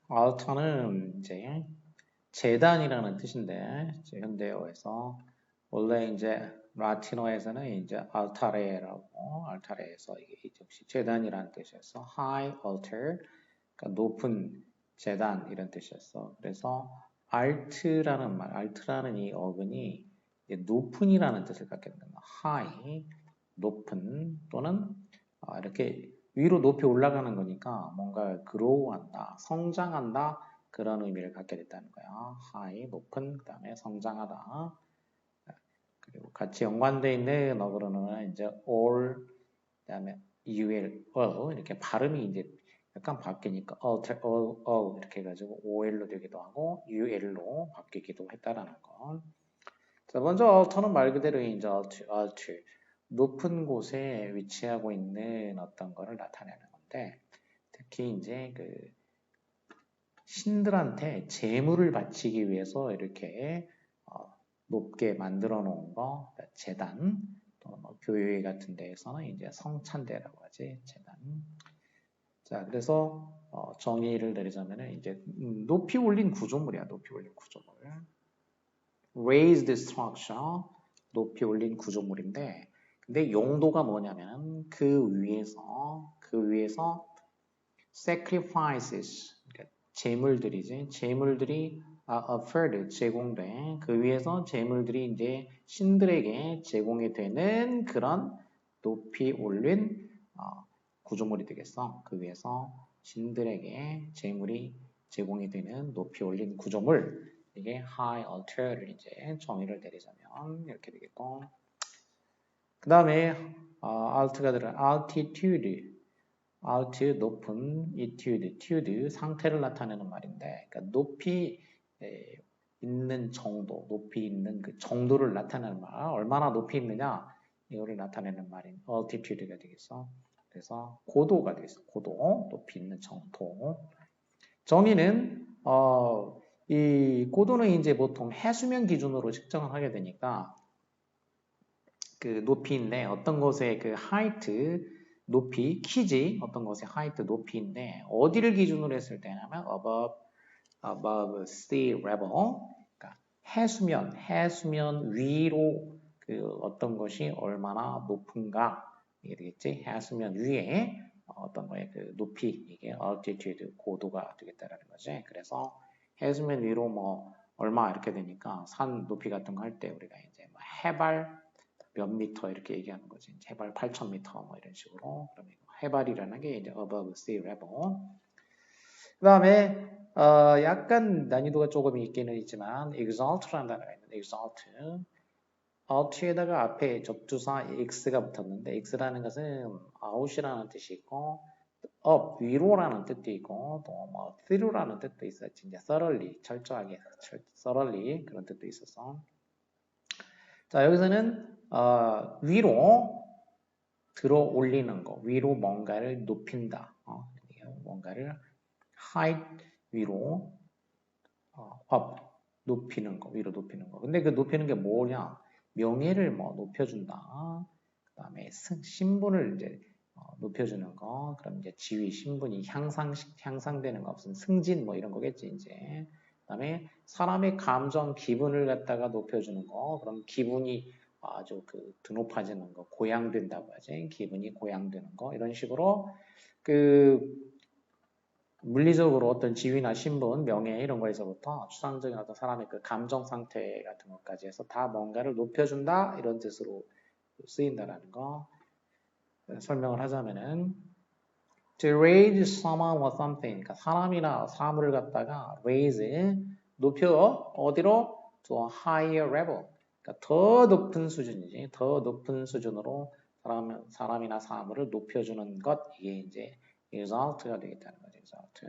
alter는 이제 재단이라는 뜻인데 이제 현대어에서 원래 이제 라틴어에서는 이제 altare에서 이게 역시 재단이라는 뜻이었어. high altar, 그러니까 높은 재단 이런 뜻이었어. 그래서 alt라는 이 어근이 이제 높은이라는 뜻을 갖게 됩니다. high, 높은 또는 이렇게 위로 높이 올라가는 거니까 뭔가 grow한다, 성장한다 그런 의미를 갖게 됐다는 거야. high, 높은, 그 다음에 성장하다. 그리고 같이 연관되어 있는 어그로는 이제 all, 그 다음에 ul, 이렇게 발음이 이제 약간 바뀌니까 이렇게 해가지고 ol로 되기도 하고 ul로 바뀌기도 했다라는 거. 자, 먼저 alter는 말 그대로 이제 altar, 높은 곳에 위치하고 있는 어떤 거를 나타내는 건데 특히 이제 그 신들한테 제물을 바치기 위해서 이렇게 높게 만들어 놓은 거, 제단, 또 뭐 교회 같은 데에서는 이제 성찬대라고 하지, 제단. 자, 그래서 정의를 내리자면은 이제 높이 올린 구조물이야, 높이 올린 구조물. Raised structure, 높이 올린 구조물인데, 근데 용도가 뭐냐면 그 위에서 sacrifices, 그러니까 제물들이지, 제물들이 offered, 제공돼. 그 위에서 제물들이 이제 신들에게 제공이 되는 그런 높이 올린 구조물이 되겠어. 그 위에서 신들에게 제물이 제공이 되는 높이 올린 구조물. 이게 high altar를 이제 정의를 내리자면 이렇게 되겠고. 그 다음에 alt가 들어간 altitude. alt 높은, etude 상태를 나타내는 말인데, 그러니까 높이 있는 정도, 높이 있는 그 정도를 나타내는 말, 얼마나 높이 있느냐 이거를 나타내는 말인 altitude가 되겠어. 그래서 고도가 되겠어. 고도, 높이 있는 정도. 정의는 이 고도는 이제 보통 해수면 기준으로 측정을 하게 되니까 그 높이인데 어떤 것의 그 height 높이, 키지 어떤 것의 height 높이인데 어디를 기준으로 했을 때냐면 above sea level, 그러니까 해수면 위로 그 어떤 것이 얼마나 높은가 이게 되겠지. 해수면 위에 어떤 거의 그 높이 이게 altitude 고도가 되겠다라는 거지. 그래서 해수면 위로 뭐 얼마 이렇게 되니까 산 높이 같은 거 할 때 우리가 이제 뭐 해발 몇 미터 이렇게 얘기하는 거지. 해발 8,000미터 뭐 이런 식으로. 그러면 해발이라는 게 이제 above sea level. 그 다음에 약간 난이도가 조금 있기는 있지만 exalt라는 단어가 있는데 exalt. alt에다가 앞에 접두사 x가 붙었는데 x라는 것은 out이라는 뜻이 있고 up 위로라는 뜻도 있고 또 뭐 through라는 뜻도 있었지. 이제 thoroughly 철저하게 thoroughly 그런 뜻도 있어서 자 여기서는 위로 들어 올리는 거, 위로 뭔가를 높인다. 뭔가를 height 위로 up 높이는 거, 위로 높이는 거. 근데 그 높이는 게 뭐냐? 명예를 뭐 높여준다. 그다음에 신분을 이제 높여주는 거. 그럼 이제 지위, 신분이 향상되는 거 없으면 승진 뭐 이런 거겠지 이제. 그다음에 사람의 감정, 기분을 갖다가 높여주는 거. 그럼 기분이 아주 그 드높아지는 거, 고양된다고 하지. 기분이 고양되는 거 이런 식으로 그 물리적으로 어떤 지위나 신분, 명예 이런 거에서부터 추상적인 어떤 사람의 그 감정 상태 같은 것까지 해서 다 뭔가를 높여준다 이런 뜻으로 쓰인다라는 거 설명을 하자면은 to raise someone or something, 그러니까 사람이나 사물을 갖다가 raise 높여 어디로 to a higher level, 그러니까 더 높은 수준이지, 더 높은 수준으로 사람이나 사물을 높여주는 것 이게 이제 exalt가 되겠다는 거죠. exalt.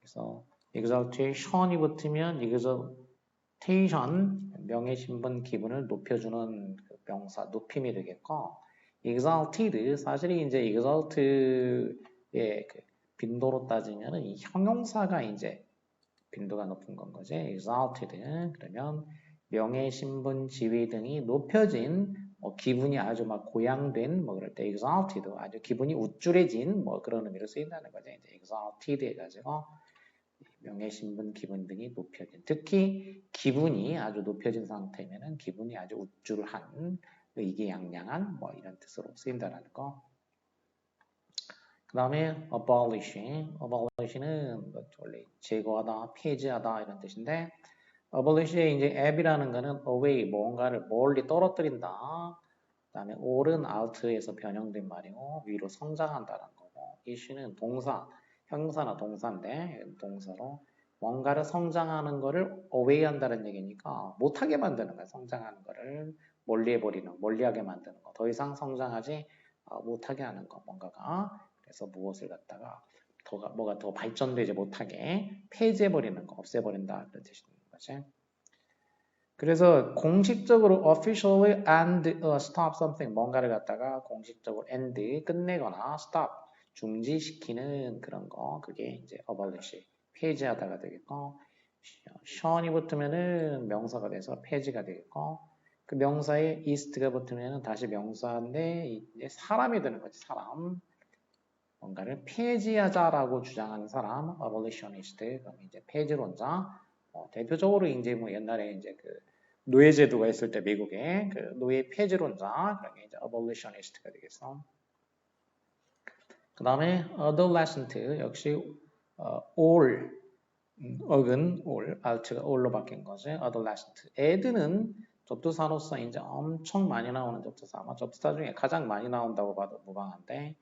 그래서 exaltation이 붙으면 exaltation 명예신분 기분을 높여주는 그 명사 높임이 되겠고 exalted 사실이 이제 exalt의 그 빈도로 따지면은 이 형용사가 이제 빈도가 높은 건 거지. exalted 그러면 명예신분 지위 등이 높여진 기분이 아주 막 고양된 뭐 그럴 때 exalted 아주 기분이 우쭐해진 뭐 그런 의미로 쓰인다는 거죠. 이제 exalted 해가지고 명예신분 기분 등이 높여진 특히 기분이 아주 높여진 상태면은 기분이 아주 우쭐한 의기양양한 뭐 이런 뜻으로 쓰인다는 거. 그 다음에 abolish는 원래 제거하다, 폐지하다 이런 뜻인데 abolish의 이제 ab이라는 거는 away 뭔가를 멀리 떨어뜨린다. 그 다음에 all은 out에서 변형된 말이고 위로 성장한다는 거고 ish는 동사, 형사나 동사인데 동사로 뭔가를 성장하는 거를 away 한다는 얘기니까 못하게 만드는 거야. 성장하는 거를 멀리하게 만드는 거. 더 이상 성장하지 못하게 하는 거. 뭔가가 그래서 무엇을 갖다가 뭐가 더 발전되지 못하게 폐지해버리는 거, 없애버린다 그런 뜻이 있는 거지. 그래서 공식적으로 officially end stop something 뭔가를 갖다가 공식적으로 end 끝내거나 stop 중지시키는 그런 거 그게 이제 abolish 폐지하다가 되겠고 shun이 붙으면은 명사가 돼서 폐지가 되겠고 그 명사에 ist가 붙으면은 다시 명사인데 이제 사람이 되는 거지 사람 뭔가를 폐지하자라고 주장하는 사람 abolitionist 그럼 이제 폐지론자 대표적으로 이제 뭐 옛날에 이제 그 노예제도가 있을 때 미국에 그 노예 폐지론자 그런 게 이제 abolitionist가 되겠어. 그 다음에 adolescent 역시 all 어근 all alt가 all로 바뀐 거지 adolescent 애들은 접두사로서 이제 엄청 많이 나오는 접두사 아마 접두사 중에 가장 많이 나온다고 봐도 무방한데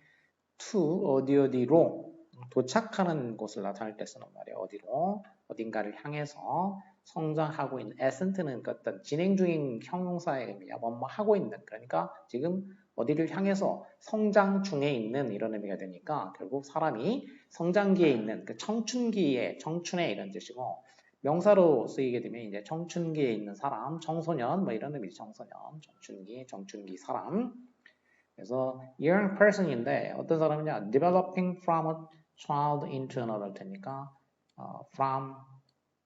to 어디로 도착하는 곳을 나타낼 때 쓰는 말이에요. 어디로 어딘가를 향해서 성장하고 있는 에센트는 어떤 진행 중인 형용사의 의미야. 뭐 하고 있는 그러니까 지금 어디를 향해서 성장 중에 있는 이런 의미가 되니까 결국 사람이 성장기에 있는 그 청춘기에 청춘에 이런 뜻이고 명사로 쓰이게 되면 이제 청춘기에 있는 사람, 청소년 뭐 이런 의미지 청소년, 청춘기 사람 그래서 young person인데 어떤 사람이냐 developing from a child into an adult니까 from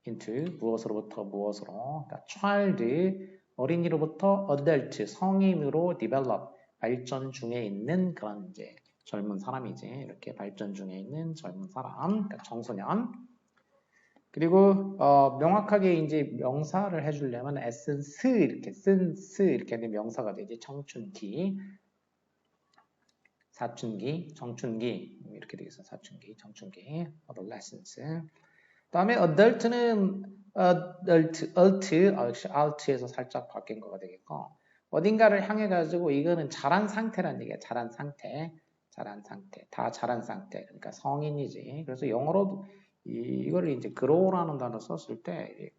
into 무엇으로부터 무엇으로 그러니까 child 어린이로부터 adult 성인으로 develop 발전 중에 있는 그런 이제 젊은 사람이지 이렇게 발전 중에 있는 젊은 사람 그러니까 청소년 그리고 명확하게 이제 명사를 해주려면 essence 이렇게 쓴스 이렇게 하면 명사가 되지 청춘기 사춘기, 청춘기 이렇게 되겠어. 사춘기, 청춘기, adolescence. 다음에 adult는 alt에서 살짝 바뀐 거가 되겠고 어딘가를 향해 가지고 이거는 자란 상태란 얘기야. 자란 상태, 다 자란 상태. 그러니까 성인이지. 그래서 영어로도 이거를 이제 grow라는 단어 썼을 때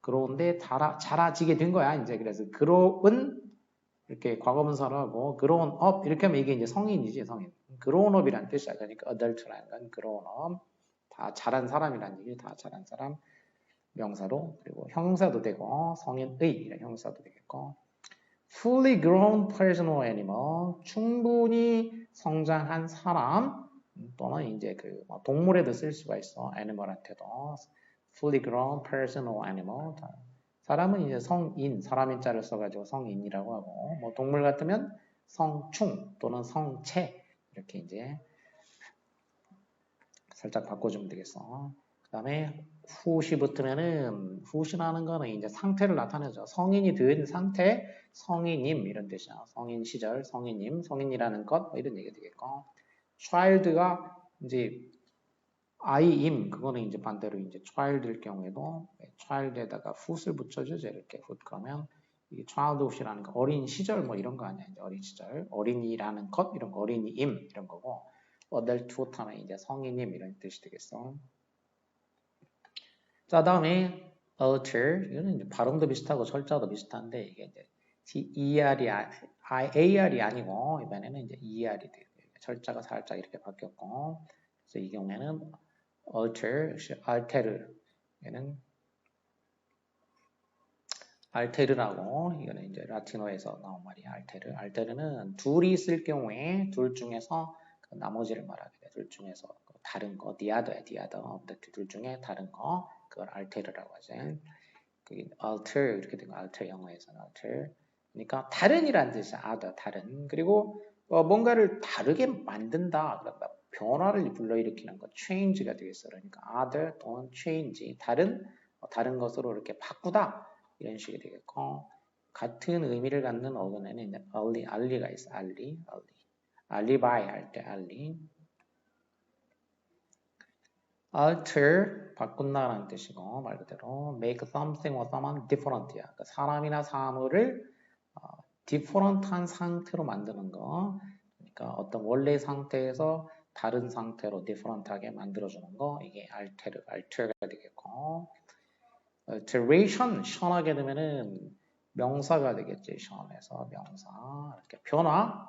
grow인데 자라지게 된 거야. 이제 그래서 grow은 이렇게 과거분사로 하고 grown up 이렇게 하면 이게 이제 성인이지 성인. grown up이라는 뜻이야. 그러니까 adult라는 건 grown up 다 자란 사람이라는 얘기. 다 자란 사람 명사로 그리고 형사도 되고 성인의 이런 형사도 되겠고 fully grown person or animal 충분히 성장한 사람 또는 이제 그 동물에도 쓸 수가 있어. animal한테도 fully grown person or animal 사람은 이제 성인, 사람인 자를 써가지고 성인이라고 하고, 뭐 동물 같으면 성충 또는 성체 이렇게 이제 살짝 바꿔주면 되겠어. 그 다음에 who시 붙으면은 who시라는 거는 이제 상태를 나타내죠. 성인이 된 상태, 성인임 이런 뜻이야. 성인 시절, 성인임, 성인이라는 것 뭐 이런 얘기 되겠고, child가 이제 아이임 그거는 이제 반대로 이제 child일 경우에도 child에다가 who를 붙여주죠. 이렇게 who 그러면 이게 childhood이라는 거 어린 시절 뭐 이런 거 아니야. 이제 어린 시절 어린이라는 것 이런 거 어린이임 이런 거고 adulthood 하면 이제 성인임 이런 뜻이 되겠어. 자 다음에 alter 이거는 이제 발음도 비슷하고 철자도 비슷한데 이게 이제 AR이 아니고 이번에는 이제 ER이 돼요. 철자가 살짝 이렇게 바뀌었고 그래서 이 경우에는 alter, alter 얘는 알테르라고 이거는 이제 라틴어에서 나온 말이야. 알테르는 둘이 있을 경우에 둘 중에서 그 나머지를 말하게 돼. 둘 중에서 다른 거 디아더야 디아더 둘 중에 다른 거 그걸 알테르라고 하지. 그게 alter 이렇게 된 거 alter 영어에서는 alter 그러니까 다른이란 뜻이야. other, 다른. 그리고 뭔가를 다르게 만든다. 그런다. 변화를 불러일으키는 거, change가 되겠어. 그러니까 other 또는 change, 다른 것으로 이렇게 바꾸다. 이런 식이 되겠고, 같은 의미를 갖는 어근에는 알리가 있어. 알리바이 할 때 알리. alter, 바꾼다라는 뜻이고, 말 그대로 make something or someone different야. 그러니까 사람이나 사물을 different한 상태로 만드는 거. 그러니까 어떤 원래 상태에서 다른 상태로 different하게 만들어주는 거. 이게 alter가 되겠고, alteration, 시원하게 되면은 명사가 되겠지. 시원해서 명사. 이렇게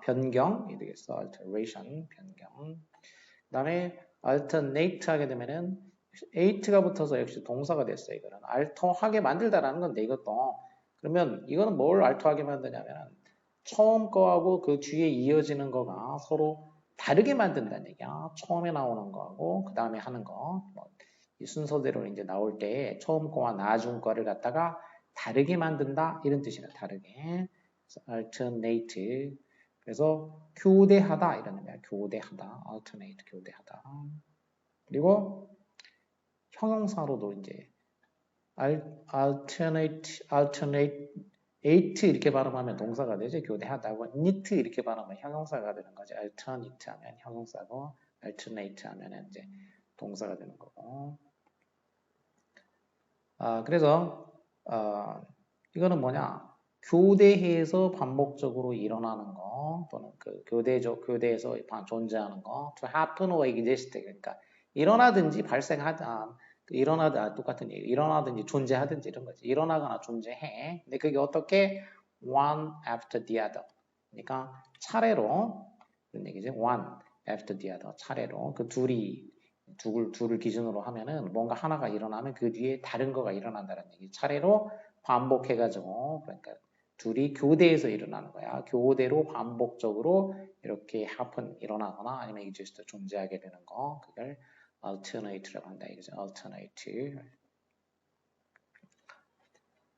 변경이 되겠어. alteration, 변경. 그 다음에 alternate 하게 되면은 ate가 붙어서 역시 동사가 됐어. 이거는 alter하게 만들다라는 건데 이것도 그러면 이거는 뭘 alter하게 만드냐면 처음 거하고 그 뒤에 이어지는 거가 서로 다르게 만든다는 얘기야. 처음에 나오는 거하고 그 다음에 하는 거. 이 순서대로 이제 나올 때 처음 거와 나중 거를 갖다가 다르게 만든다 이런 뜻이네. 다르게. 그래서 alternate. 그래서 교대하다 이런 의미야. 교대하다. alternate 교대하다. 그리고 형용사로도 이제 alternate 이렇게 발음하면 동사가 되죠. 교대하다고 knit 이렇게 발음하면 형용사가 되는 거죠. alternate 하면 형용사고 alternate 하면 이제 동사가 되는 거고. 그래서 이거는 뭐냐? 교대해서 반복적으로 일어나는 거 또는 그 교대에서 존재하는 거 to happen or exist 그러니까 일어나든지 똑같은 얘기 일어나든지 존재하든지 이런 거지 일어나거나 존재해 근데 그게 어떻게 one after the other 그러니까 차례로 그런 얘기지 one after the other 차례로 그 둘을 기준으로 하면은 뭔가 하나가 일어나면 그 뒤에 다른 거가 일어난다는 얘기 차례로 반복해가지고 그러니까 둘이 교대에서 일어나는 거야. 교대로 반복적으로 이렇게 happen 일어나거나 아니면 exist 존재하게 되는 거 그걸 alternate라고 한다 이거죠. alternate.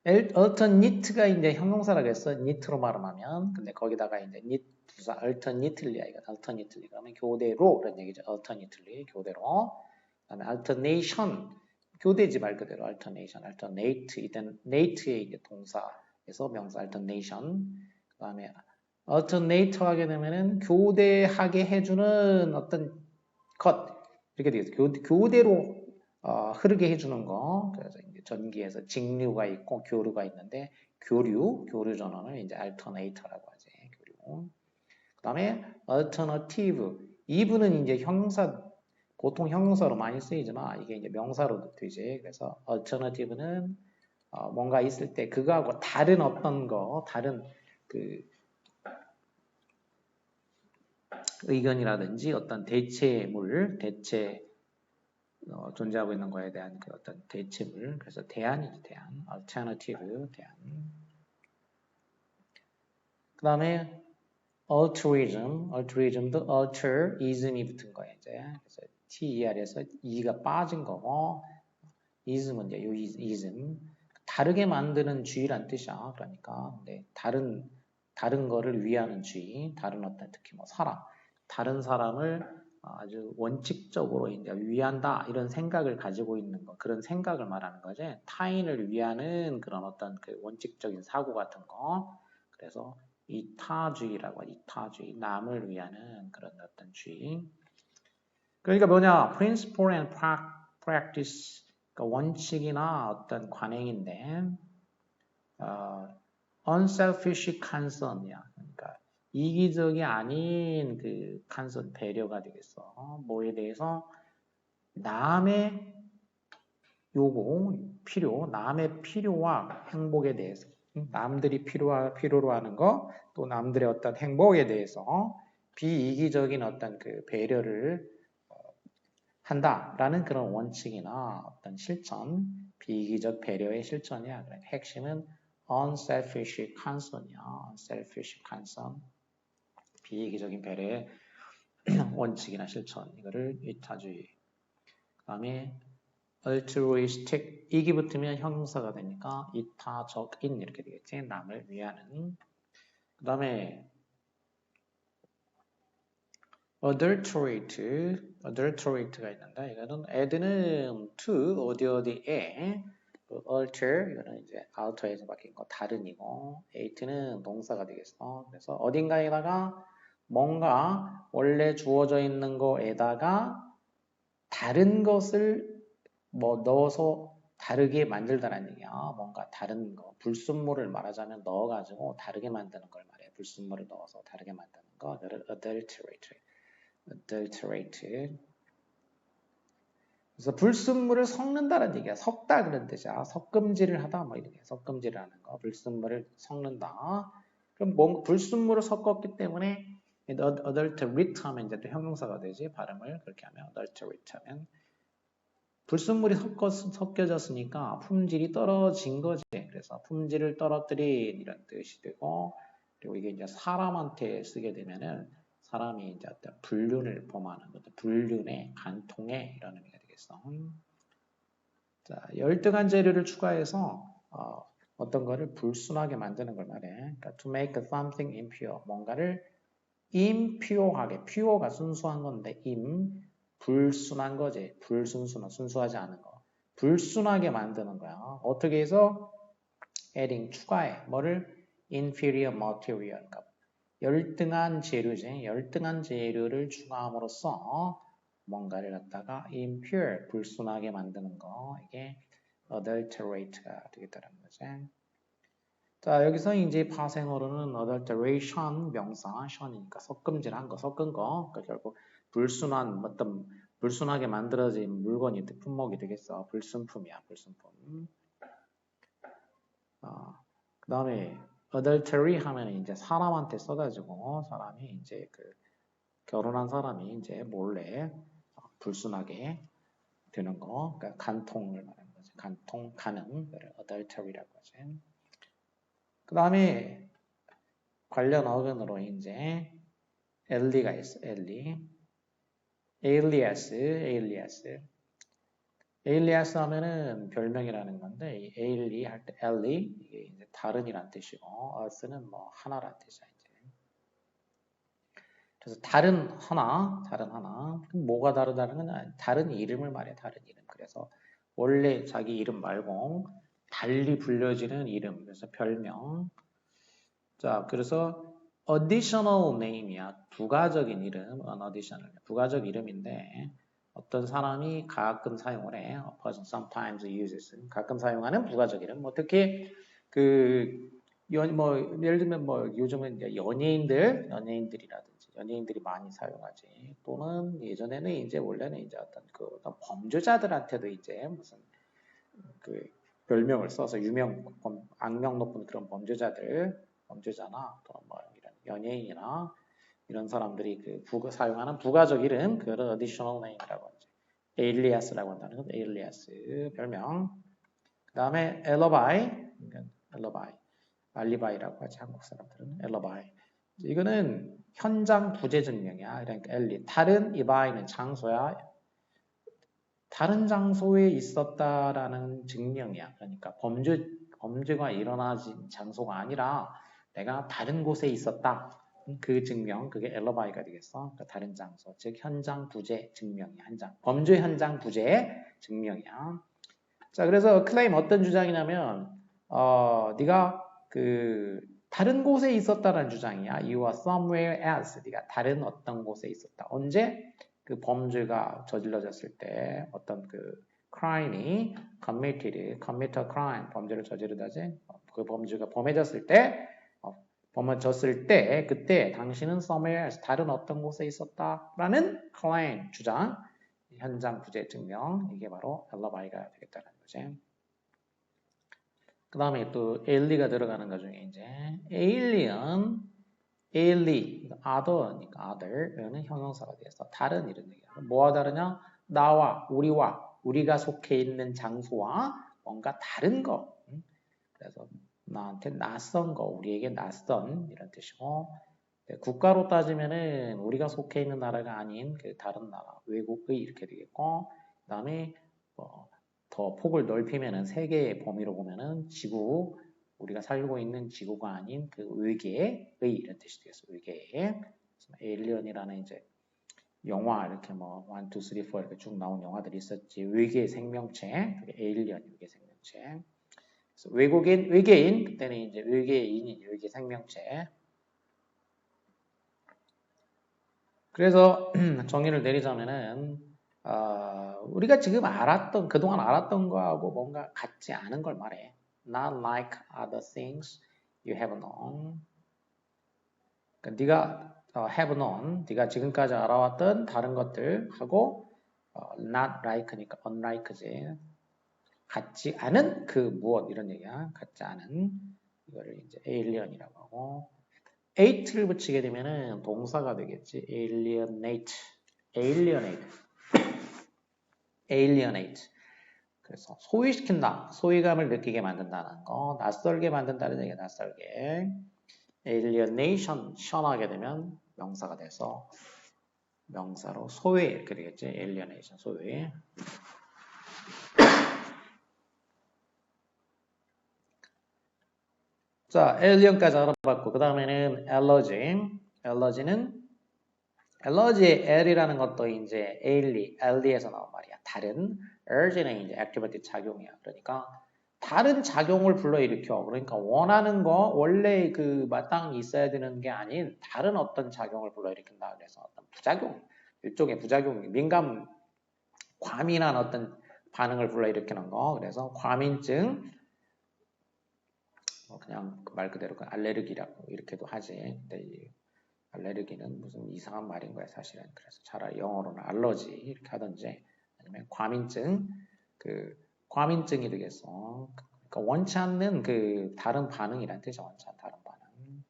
alternate가 이제 형용사라고 했어. knit로 발음하면 근데 거기다가 이제 knit 부사 alternately야 이거 alternately 그러면 교대로 그런 얘기죠. alternately 교대로. 그다음에 alternation 교대지 말 그대로 alternate 이땐 nate의 이제 동사에서 명사 alternation 그다음에 alternate 하게 되면은 교대하게 해주는 어떤 것 이렇게 되겠죠. 교대로 흐르게 해주는 거 그래서 이제 전기에서 직류가 있고 교류가 있는데 교류 전원을 이제 alternate라고 하지 교류. 그다음에 alternative eve는 이제 형용사 보통 형용사로 많이 쓰이지만 이게 이제 명사로도 되지. 그래서 alternative는 뭔가 있을 때 그거하고 다른 어떤 거, 다른 그 의견이라든지 어떤 존재하고 있는 거에 대한 그 어떤 대체물. 그래서 대안이지, 대안. alternative, 대안. 그 다음에 altruism도 altruism이 붙은 거예요, 이제. 그래서 TER에서 E가 빠진 거고, ism은 이제 요 ism. 다르게 만드는 주의란 뜻이야. 그러니까, 근데 다른 거를 위하는 주의, 다른 어떤 특히 뭐 다른 사람을 아주 원칙적으로 이제 위한다 이런 생각을 가지고 있는 거, 그런 생각을 말하는 거지. 타인을 위하는 그런 어떤 그 원칙적인 사고 같은 거. 그래서 이타주의라고 하죠. 이타주의, 남을 위하는 그런 어떤 주의. 그러니까 뭐냐, principle and practice, 그러니까 원칙이나 어떤 관행인데, unselfish concern이야. 그러니까 이기적이 아닌 그 concern, 배려가 되겠어. 뭐에 대해서 남의 요구, 남의 필요와 행복에 대해서, 남들이 필요로 하는 거, 또 남들의 어떤 행복에 대해서 비이기적인 어떤 그 배려를 한다라는 그런 원칙이나 어떤 실천, 비이기적 배려의 실천이야. 핵심은 unselfish concern이야. unselfish concern, 비이기적인 배려의 원칙이나 실천, 이거를 이타주의. 그 다음에 altruistic, 이기 붙으면 형용사가 되니까 이타적인 이렇게 되겠지. 남을 위하는. 그 다음에 adulterate가 있는데 이거는 add는 to 어디에 alter 이거는 이제 alter에서 바뀐 거 다른이고 ate는 동사가 되겠어. 그래서 어딘가에다가 뭔가 원래 주어져 있는 거에다가 다른 것을 뭐 넣어서 다르게 만들다라는 얘기야. 뭔가 다른 거 불순물을 말하자면 넣어가지고 다르게 만드는 걸 말해. 불순물을 넣어서 다르게 만드는 거. adulterate. 그래서 불순물을 섞는다는 얘기야. 섞다 그런 뜻이야. 섞음질을 하다 뭐 이렇게 섞음질을 하는 거. 불순물을 섞는다. 그럼 뭔 불순물을 섞었기 때문에 adulterate 하면 이제 또 형용사가 되지. 발음을 그렇게 하면 adulterate 하면 불순물이 섞여졌으니까 품질이 떨어진 거지. 그래서 품질을 떨어뜨린 이런 뜻이 되고 그리고 이게 이제 사람한테 쓰게 되면은 사람이 이제 어떤 불륜을 범하는 어떤 불륜의 간통의 이런 의미가 되겠어. 자, 열등한 재료를 추가해서 어떤 거를 불순하게 만드는 걸 말해. 그러니까 to make something impure, 뭔가를 impure하게, pure가 순수한 건데 불순한 거지. 순수하지 않은 거. 불순하게 만드는 거야. 어떻게 해서 adding 추가해. 뭐를 inferior material, 그러니까 열등한 재료지. 열등한 재료를 추가함으로써 뭔가를 갖다가 impure, 불순하게 만드는 거. 이게 adulterate가 되겠다는 거지. 자, 여기서 이제 파생어로는 adulteration 명사, 션이니까 섞음질한 거, 섞은 거. 그러니까 결국 불순한 어떤 불순하게 만들어진 물건이 품목이 되겠어. 불순품이야, 불순품. 그 다음에 adultery 하면 이제 사람한테 써가지고 사람이 이제 그 결혼한 사람이 이제 몰래 불순하게 되는 거, 그러니까 간통을 말하는 거지. 간통, 가는, adultery라고 하지. 그 다음에 관련 어근으로 이제 엘리가 있어. 에일리아스 하면은 별명이라는 건데 이 에일리 할 때 엘리 이게 이제 다른이란 뜻이고 어스는 뭐 하나란 뜻이야 이제. 그래서 다른 하나. 그럼 뭐가 다르다는 건 다른 이름을 말해. 다른 이름. 그래서 원래 자기 이름 말고 달리 불려지는 이름. 그래서 별명. 자, 그래서 additional name이야. 부가적인 이름, additional. 부가적 이름인데 어떤 사람이 가끔 사용을 해. A person sometimes uses. 가끔 사용하는 부가적 이름. 뭐 특히 예를 들면 뭐 요즘은 이제 연예인들이라든지 연예인들이 많이 사용하지. 또는 예전에는 이제 원래는 이제 어떤 범죄자들한테도 이제 무슨 그 별명을 써서 악명 높은 그런 범죄자나 또 뭐 이런 연예인이나 이런 사람들이 사용하는 부가적 이름 그걸 additional name이라고 하죠. 에일리아스라고 한다는 건 에일리아스 별명. 그 다음에 알리바이라고 하지 한국 사람들은 엘러바이. 이거는 현장 부재 증명이야. 그러니까 다른 이바이는 장소야. 다른 장소에 있었다라는 증명이야. 그러니까 범죄가 일어나진 장소가 아니라 내가 다른 곳에 있었다. 그 증명, 그게 엘러바이가 되겠어. 그러니까 다른 장소, 즉 현장 부재 증명이야. 범죄 현장 부재 증명이야. 자, 그래서 클레임 어떤 주장이냐면 네가 다른 곳에 있었다라는 주장이야. You are somewhere else. 네가 다른 어떤 곳에 있었다. 언제? 그 범죄가 저질러졌을 때 어떤 crime이 commit a crime 범죄를 저지르다지 그 범죄가 범해졌을 때 그때 당신은 somewhere else 다른 어떤 곳에 있었다라는 claim 주장 현장 부재 증명 이게 바로 alibi가 되겠다는 거지. 그 다음에 또 ally가 들어가는 것 중에 이제 alien, other, other는 형용사가 돼서 다른 이런 얘기야. 뭐와 다르냐? 우리가 속해 있는 장소와 뭔가 다른 거. 그래서 나한테 낯선 거, 우리에게 낯선 이런 뜻이고 국가로 따지면은 우리가 속해 있는 나라가 아닌 다른 나라, 외국의 이렇게 되겠고 그 다음에 더 폭을 넓히면은 세계의 범위로 보면은 지구 우리가 살고 있는 지구가 아닌 그 외계의 이런 뜻이 되겠어. 외계의 에일리언이라는 이제 영화 이렇게 뭐 1, 2, 3, 4 이렇게 쭉 나온 영화들이 있었지. 외계의 생명체, 그게 에일리언 외계 생명체. 그래서 외계인 그때는 이제 외계인이 외계 생명체. 그래서 정의를 내리자면은 우리가 지금 그동안 알았던 거하고 뭔가 같지 않은 걸 말해. Not like other things you have known. 그러니까 네가 have known, 네가 지금까지 알아왔던 다른 것들하고 not like니까 unlike지. 같지 않은 그 무엇 이런 얘기야. 같지 않은 이거를 이제 alien이라고 하고. ate를 붙이게 되면은 동사가 되겠지. alienate. 그래서 소위시킨다. 소위감을 느끼게 만든다는 거. 낯설게 만든다는 얘기야. 낯설게. alienation 시원하게 되면 명사가 돼서 명사로 소위 이렇게 되겠지. alienation 소위. 자, alien까지 알아봤고 그 다음에는 allergy의 L이라는 것도 이제 LD에서 나온 말이야. 다른 urge는 이제 activity 작용이야. 그러니까 다른 작용을 불러일으켜. 그러니까 원하는 거 원래 그 마땅히 있어야 되는 게 아닌 다른 어떤 작용을 불러일으킨다. 그래서 어떤 부작용, 일종의 부작용, 과민한 어떤 반응을 불러일으키는 거. 그래서 과민증, 그냥 말 그대로 알레르기라고 이렇게도 하지. 근데 이 알레르기는 무슨 이상한 말인 거야 사실은. 그래서 차라리 영어로는 알러지 이렇게 하든지 아니면 과민증, 그 과민증이 되겠어. 그러니까 원치 않는 그 다른 반응이란 뜻이죠. 원치 않는 다른 반응.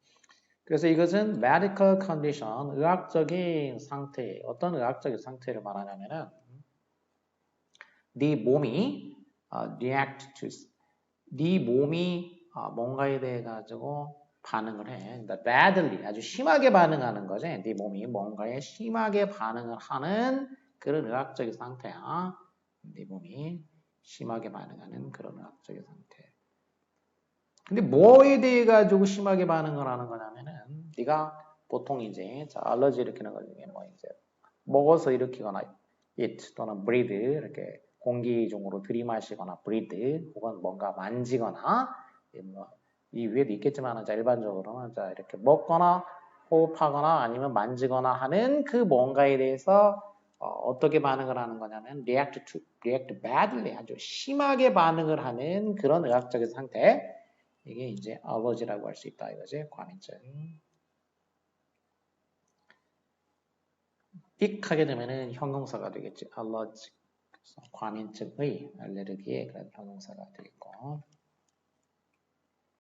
그래서 이것은 medical condition, 의학적인 상태. 어떤 의학적인 상태를 말하냐면은 네 몸이 react to, 네 몸이 뭔가에 대해 가지고 반응을 해. 그러니까 badly, 아주 심하게 반응하는 거지. 네 몸이 뭔가에 심하게 반응을 하는 그런 의학적인 상태야. 네 몸이 심하게 반응하는 그런 의학적인 상태. 근데 뭐에 대해 가지고 심하게 반응을 하는 거냐면은 네가 보통 이제 알러지 일으키는 것 중에 뭐 이제 먹어서 일으키거나 eat 또는 breathe 이렇게 공기 중으로 들이마시거나 breathe 혹은 뭔가 만지거나 이 위에도 있겠지만 일반적으로는 이렇게 먹거나 호흡하거나 아니면 만지거나 하는 그 뭔가에 대해서 어떻게 반응을 하는 거냐면 react badly 아주 심하게 반응을 하는 그런 의학적인 상태. 이게 이제 allergy라고 할 수 있다 이거지. 과민증. 익하게 되면은 형용사가 되겠지. allergy. 과민증의 알레르기의 그런 형용사가 되겠고.